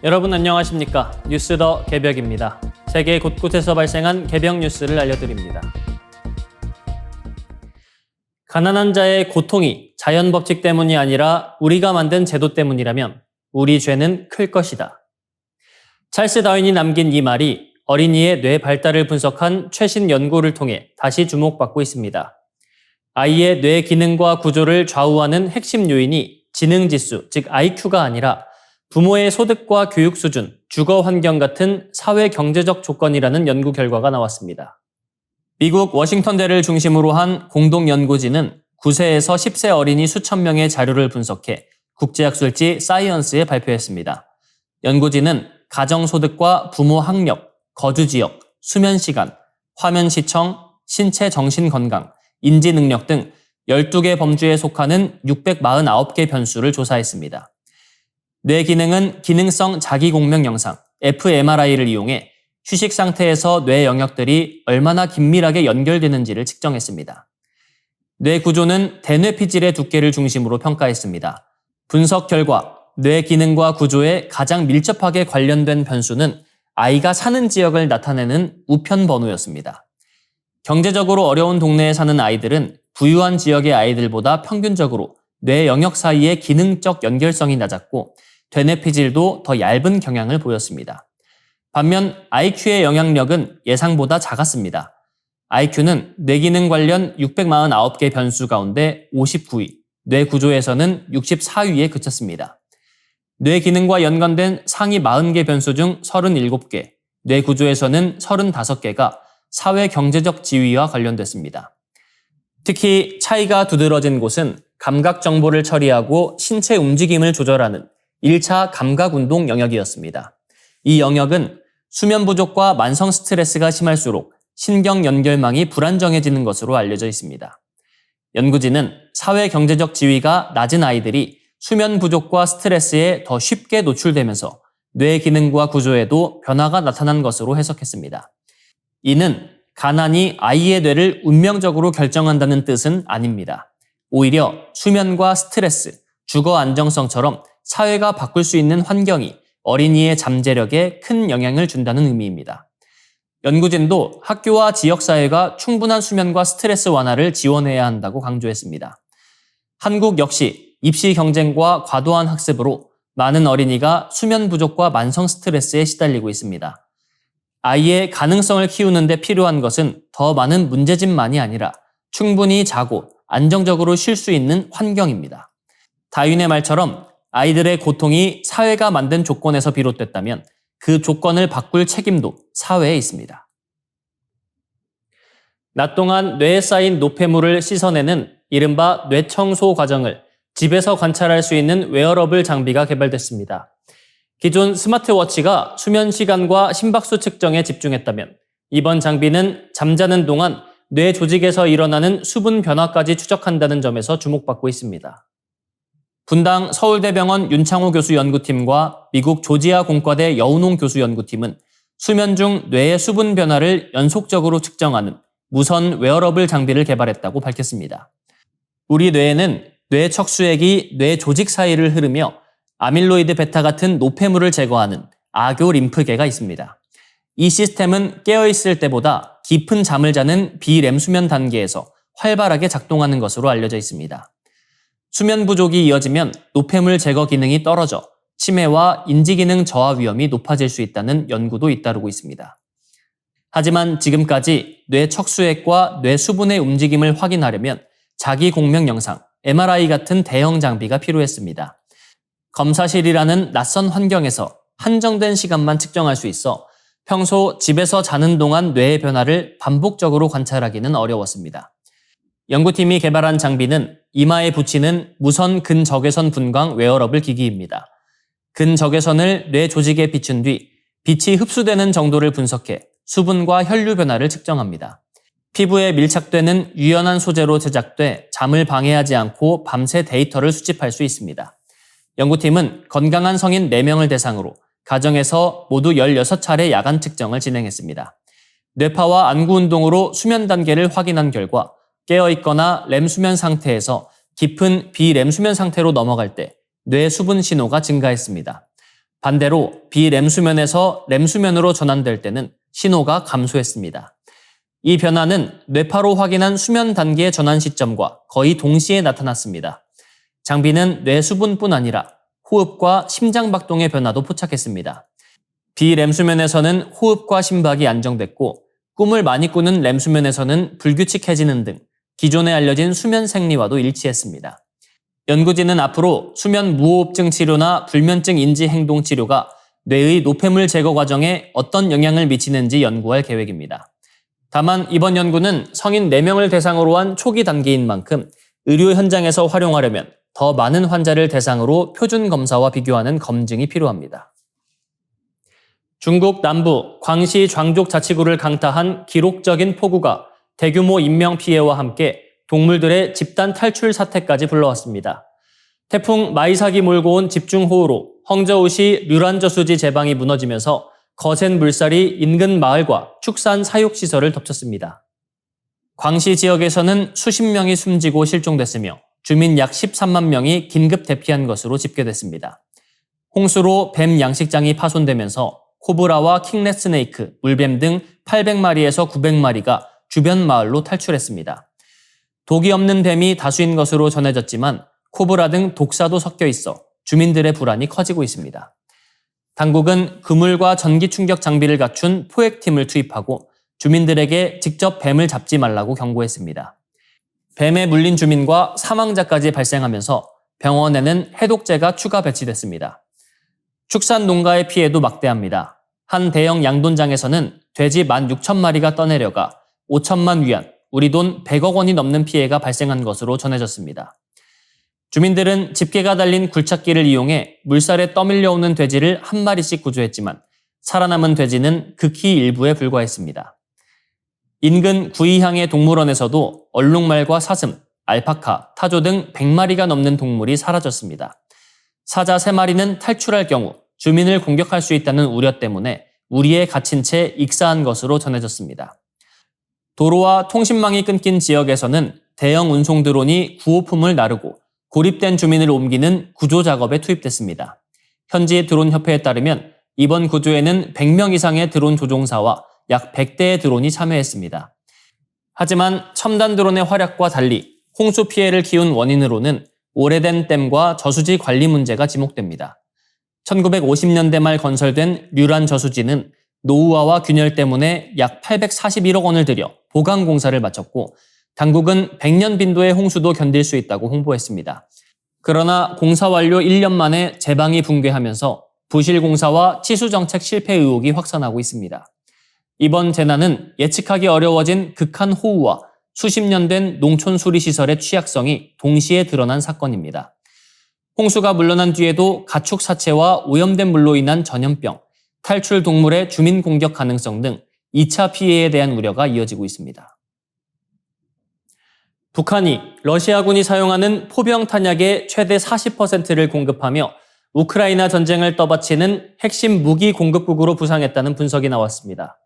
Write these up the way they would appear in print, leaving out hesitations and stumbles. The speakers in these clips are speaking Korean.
여러분 안녕하십니까? 뉴스 더 개벽입니다. 세계 곳곳에서 발생한 개벽 뉴스를 알려드립니다. 가난한 자의 고통이 자연 법칙 때문이 아니라 우리가 만든 제도 때문이라면 우리 죄는 클 것이다. 찰스 다윈이 남긴 이 말이 어린이의 뇌 발달을 분석한 최신 연구를 통해 다시 주목받고 있습니다. 아이의 뇌 기능과 구조를 좌우하는 핵심 요인이 지능지수, 즉 IQ가 아니라 부모의 소득과 교육 수준, 주거 환경 같은 사회 경제적 조건이라는 연구 결과가 나왔습니다. 미국 워싱턴대를 중심으로 한 공동연구진은 9세에서 10세 어린이 수천 명의 자료를 분석해 국제학술지 사이언스에 발표했습니다. 연구진은 가정소득과 부모 학력, 거주지역, 수면시간, 화면시청, 신체 정신건강, 인지능력 등 12개 범주에 속하는 649개 변수를 조사했습니다. 뇌 기능은 기능성 자기공명 영상, fMRI를 이용해 휴식 상태에서 뇌 영역들이 얼마나 긴밀하게 연결되는지를 측정했습니다. 뇌 구조는 대뇌피질의 두께를 중심으로 평가했습니다. 분석 결과 뇌 기능과 구조에 가장 밀접하게 관련된 변수는 아이가 사는 지역을 나타내는 우편 번호였습니다. 경제적으로 어려운 동네에 사는 아이들은 부유한 지역의 아이들보다 평균적으로 뇌 영역 사이의 기능적 연결성이 낮았고 대뇌피질도 더 얇은 경향을 보였습니다. 반면 IQ의 영향력은 예상보다 작았습니다. IQ는 뇌기능 관련 649개 변수 가운데 59위, 뇌 구조에서는 64위에 그쳤습니다. 뇌 기능과 연관된 상위 40개 변수 중 37개, 뇌 구조에서는 35개가 사회 경제적 지위와 관련됐습니다. 특히 차이가 두드러진 곳은 감각 정보를 처리하고 신체 움직임을 조절하는 1차 감각운동 영역이었습니다. 이 영역은 수면 부족과 만성 스트레스가 심할수록 신경 연결망이 불안정해지는 것으로 알려져 있습니다. 연구진은 사회 경제적 지위가 낮은 아이들이 수면 부족과 스트레스에 더 쉽게 노출되면서 뇌 기능과 구조에도 변화가 나타난 것으로 해석했습니다. 이는 가난이 아이의 뇌를 운명적으로 결정한다는 뜻은 아닙니다. 오히려 수면과 스트레스, 주거 안정성처럼 사회가 바꿀 수 있는 환경이 어린이의 잠재력에 큰 영향을 준다는 의미입니다. 연구진도 학교와 지역사회가 충분한 수면과 스트레스 완화를 지원해야 한다고 강조했습니다. 한국 역시 입시 경쟁과 과도한 학습으로 많은 어린이가 수면 부족과 만성 스트레스에 시달리고 있습니다. 아이의 가능성을 키우는 데 필요한 것은 더 많은 문제집만이 아니라 충분히 자고 안정적으로 쉴 수 있는 환경입니다. 다윈의 말처럼 아이들의 고통이 사회가 만든 조건에서 비롯됐다면 그 조건을 바꿀 책임도 사회에 있습니다. 낮 동안 뇌에 쌓인 노폐물을 씻어내는 이른바 뇌청소 과정을 집에서 관찰할 수 있는 웨어러블 장비가 개발됐습니다. 기존 스마트워치가 수면 시간과 심박수 측정에 집중했다면 이번 장비는 잠자는 동안 뇌 조직에서 일어나는 수분 변화까지 추적한다는 점에서 주목받고 있습니다. 분당 서울대병원 윤창호 교수 연구팀과 미국 조지아 공과대 여운홍 교수 연구팀은 수면 중 뇌의 수분 변화를 연속적으로 측정하는 무선 웨어러블 장비를 개발했다고 밝혔습니다. 우리 뇌에는 뇌 척수액이 뇌 조직 사이를 흐르며 아밀로이드 베타 같은 노폐물을 제거하는 아교 림프계가 있습니다. 이 시스템은 깨어있을 때보다 깊은 잠을 자는 비렘 수면 단계에서 활발하게 작동하는 것으로 알려져 있습니다. 수면 부족이 이어지면 노폐물 제거 기능이 떨어져 치매와 인지기능 저하 위험이 높아질 수 있다는 연구도 잇따르고 있습니다. 하지만 지금까지 뇌 척수액과 뇌 수분의 움직임을 확인하려면 자기 공명 영상, MRI 같은 대형 장비가 필요했습니다. 검사실이라는 낯선 환경에서 한정된 시간만 측정할 수 있어 평소 집에서 자는 동안 뇌의 변화를 반복적으로 관찰하기는 어려웠습니다. 연구팀이 개발한 장비는 이마에 붙이는 무선 근적외선 분광 웨어러블 기기입니다. 근적외선을 뇌 조직에 비춘 뒤 빛이 흡수되는 정도를 분석해 수분과 혈류 변화를 측정합니다. 피부에 밀착되는 유연한 소재로 제작돼 잠을 방해하지 않고 밤새 데이터를 수집할 수 있습니다. 연구팀은 건강한 성인 4명을 대상으로 가정에서 모두 16차례 야간 측정을 진행했습니다. 뇌파와 안구 운동으로 수면 단계를 확인한 결과 깨어있거나 렘 수면 상태에서 깊은 비렘 수면 상태로 넘어갈 때 뇌 수분 신호가 증가했습니다. 반대로 비램수면에서 램수면으로 전환될 때는 신호가 감소했습니다. 이 변화는 뇌파로 확인한 수면 단계의 전환 시점과 거의 동시에 나타났습니다. 장비는 뇌 수분뿐 아니라 호흡과 심장 박동의 변화도 포착했습니다. 비램수면에서는 호흡과 심박이 안정됐고 꿈을 많이 꾸는 램수면에서는 불규칙해지는 등 기존에 알려진 수면 생리와도 일치했습니다. 연구진은 앞으로 수면 무호흡증 치료나 불면증 인지 행동 치료가 뇌의 노폐물 제거 과정에 어떤 영향을 미치는지 연구할 계획입니다. 다만 이번 연구는 성인 4명을 대상으로 한 초기 단계인 만큼 의료 현장에서 활용하려면 더 많은 환자를 대상으로 표준 검사와 비교하는 검증이 필요합니다. 중국 남부 광시 장족 자치구를 강타한 기록적인 폭우가 대규모 인명피해와 함께 동물들의 집단 탈출 사태까지 불러왔습니다. 태풍 마이삭이 몰고 온 집중호우로 헝저우시 류란저수지 제방이 무너지면서 거센 물살이 인근 마을과 축산 사육시설을 덮쳤습니다. 광시 지역에서는 수십 명이 숨지고 실종됐으며 주민 약 13만 명이 긴급 대피한 것으로 집계됐습니다. 홍수로 뱀 양식장이 파손되면서 코브라와 킹레스네이크, 물뱀 등 800마리에서 900마리가 주변 마을로 탈출했습니다. 독이 없는 뱀이 다수인 것으로 전해졌지만 코브라 등 독사도 섞여 있어 주민들의 불안이 커지고 있습니다. 당국은 그물과 전기 충격 장비를 갖춘 포획팀을 투입하고 주민들에게 직접 뱀을 잡지 말라고 경고했습니다. 뱀에 물린 주민과 사망자까지 발생하면서 병원에는 해독제가 추가 배치됐습니다. 축산 농가의 피해도 막대합니다. 한 대형 양돈장에서는 돼지 16,000마리가 떠내려가 5천만 위안, 우리 돈 100억 원이 넘는 피해가 발생한 것으로 전해졌습니다. 주민들은 집게가 달린 굴착기를 이용해 물살에 떠밀려오는 돼지를 한 마리씩 구조했지만 살아남은 돼지는 극히 일부에 불과했습니다. 인근 구이향의 동물원에서도 얼룩말과 사슴, 알파카, 타조 등 100마리가 넘는 동물이 사라졌습니다. 사자 3마리는 탈출할 경우 주민을 공격할 수 있다는 우려 때문에 우리에 갇힌 채 익사한 것으로 전해졌습니다. 도로와 통신망이 끊긴 지역에서는 대형 운송 드론이 구호품을 나르고 고립된 주민을 옮기는 구조 작업에 투입됐습니다. 현지 드론협회에 따르면 이번 구조에는 100명 이상의 드론 조종사와 약 100대의 드론이 참여했습니다. 하지만 첨단 드론의 활약과 달리 홍수 피해를 키운 원인으로는 오래된 댐과 저수지 관리 문제가 지목됩니다. 1950년대 말 건설된 류란 저수지는 노후화와 균열 때문에 약 841억 원을 들여 보강 공사를 마쳤고 당국은 100년 빈도의 홍수도 견딜 수 있다고 홍보했습니다. 그러나 공사 완료 1년 만에 제방이 붕괴하면서 부실 공사와 치수 정책 실패 의혹이 확산하고 있습니다. 이번 재난은 예측하기 어려워진 극한 호우와 수십 년 된 농촌 수리시설의 취약성이 동시에 드러난 사건입니다. 홍수가 물러난 뒤에도 가축 사체와 오염된 물로 인한 전염병, 탈출 동물의 주민 공격 가능성 등 2차 피해에 대한 우려가 이어지고 있습니다. 북한이 러시아군이 사용하는 포병 탄약의 최대 40%를 공급하며 우크라이나 전쟁을 떠받치는 핵심 무기 공급국으로 부상했다는 분석이 나왔습니다.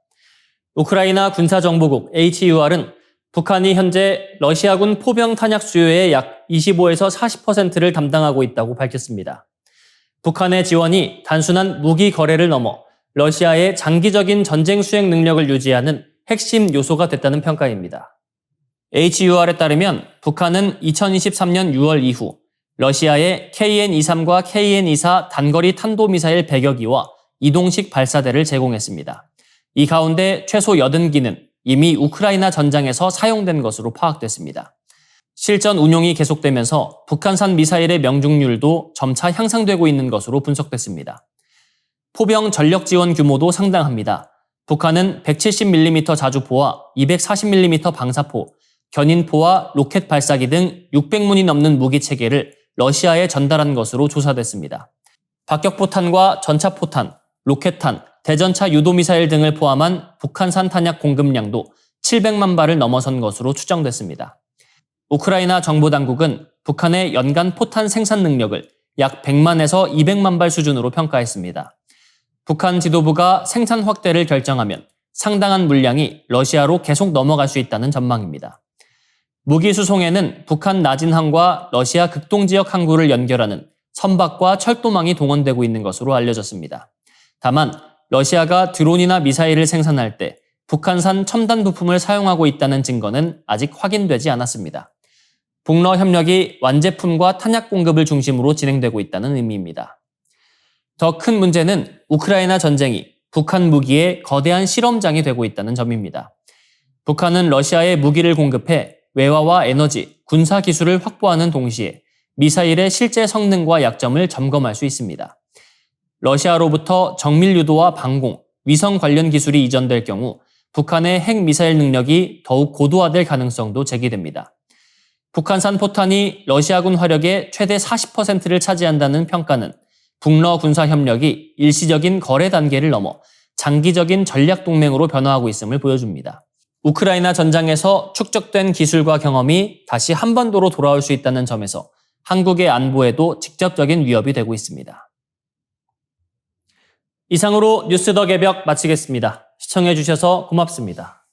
우크라이나 군사정보국 HUR은 북한이 현재 러시아군 포병 탄약 수요의 약 25에서 40%를 담당하고 있다고 밝혔습니다. 북한의 지원이 단순한 무기 거래를 넘어 러시아의 장기적인 전쟁 수행 능력을 유지하는 핵심 요소가 됐다는 평가입니다. HUR에 따르면 북한은 2023년 6월 이후 러시아에 KN-23과 KN-24 단거리 탄도미사일 100여 기와 이동식 발사대를 제공했습니다. 이 가운데 최소 80기는 이미 우크라이나 전장에서 사용된 것으로 파악됐습니다. 실전 운용이 계속되면서 북한산 미사일의 명중률도 점차 향상되고 있는 것으로 분석됐습니다. 포병 전력 지원 규모도 상당합니다. 북한은 170mm 자주포와 240mm 방사포, 견인포와 로켓 발사기 등 600문이 넘는 무기 체계를 러시아에 전달한 것으로 조사됐습니다. 박격포탄과 전차포탄, 로켓탄, 대전차 유도미사일 등을 포함한 북한산 탄약 공급량도 700만 발을 넘어선 것으로 추정됐습니다. 우크라이나 정보당국은 북한의 연간 포탄 생산 능력을 약 100만에서 200만 발 수준으로 평가했습니다. 북한 지도부가 생산 확대를 결정하면 상당한 물량이 러시아로 계속 넘어갈 수 있다는 전망입니다. 무기 수송에는 북한 나진항과 러시아 극동지역 항구를 연결하는 선박과 철도망이 동원되고 있는 것으로 알려졌습니다. 다만 러시아가 드론이나 미사일을 생산할 때 북한산 첨단 부품을 사용하고 있다는 증거는 아직 확인되지 않았습니다. 북러 협력이 완제품과 탄약 공급을 중심으로 진행되고 있다는 의미입니다. 더 큰 문제는 우크라이나 전쟁이 북한 무기의 거대한 실험장이 되고 있다는 점입니다. 북한은 러시아에 무기를 공급해 외화와 에너지, 군사 기술을 확보하는 동시에 미사일의 실제 성능과 약점을 점검할 수 있습니다. 러시아로부터 정밀 유도와 방공, 위성 관련 기술이 이전될 경우 북한의 핵미사일 능력이 더욱 고도화될 가능성도 제기됩니다. 북한산 포탄이 러시아군 화력의 최대 40%를 차지한다는 평가는 북러 군사 협력이 일시적인 거래 단계를 넘어 장기적인 전략 동맹으로 변화하고 있음을 보여줍니다. 우크라이나 전장에서 축적된 기술과 경험이 다시 한반도로 돌아올 수 있다는 점에서 한국의 안보에도 직접적인 위협이 되고 있습니다. 이상으로 뉴스 더 개벽 마치겠습니다. 시청해주셔서 고맙습니다.